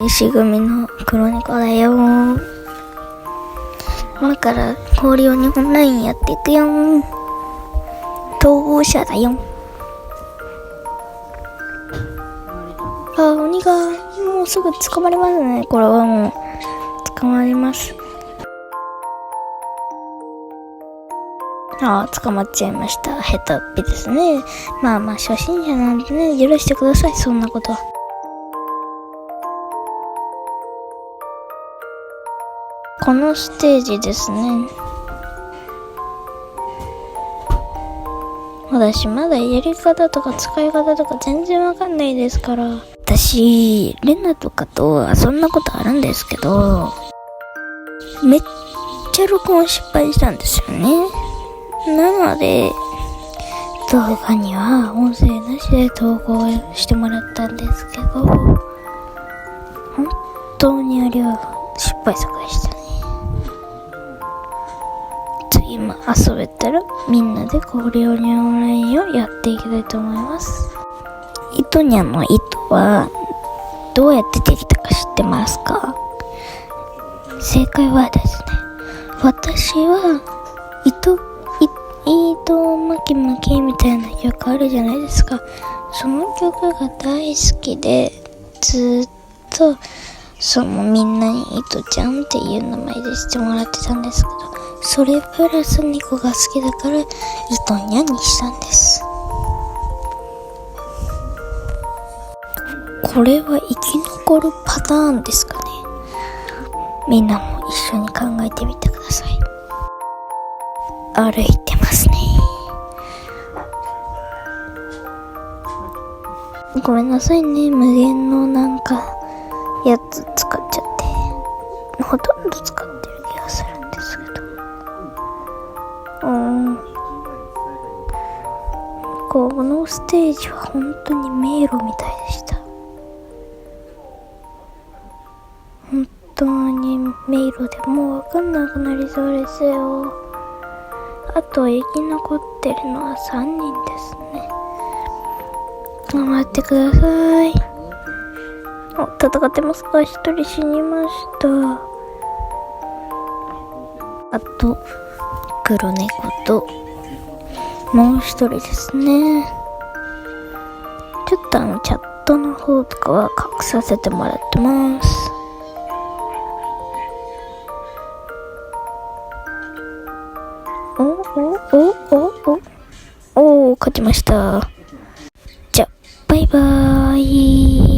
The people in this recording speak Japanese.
石組の黒猫だよ。今から氷鬼オンラインやっていくよ。逃亡者だよ。鬼がもうすぐ捕まりますね。これはもう捕まります。捕まっちゃいました。下手っぴですね。まあ初心者なんでね、許してください、そんなことは。このステージですね。私まだやり方とか使い方とか全然わかんないですから。私、レナとかと遊んだことあるんですけど、めっちゃ録音失敗したんですよね。なので、動画には音声なしで投稿してもらったんですけど、本当にあれは失敗作でしたね。次も遊べたらみんなで氷鬼オンラインをやっていきたいと思います。糸にゃんの糸はどうやってできたか知ってますか？正解はですね、私は糸巻き巻きみたいな曲あるじゃないですか。その曲が大好きで、ずっとみんなに糸ちゃんっていう名前でしてもらってたんですけど、それプラス猫が好きだから糸にゃんにしたんです。これは生き残るパターンですかね。みんなも一緒に考えてみてください。歩いてますね。ごめんなさいね、無限のやつ使っちゃって、ほとんど使ってる気がするんですけど、このステージは本当に迷路みたいでした。本当に迷路でもう分かんなくなりそうですよ。あと生き残ってるのは3人ですね。頑張ってください。戦ってますか？1人死にました。あと黒猫ともう1人ですね。ちょっとチャットの方とかは隠させてもらってます。勝ちました。じゃ、バイバーイ。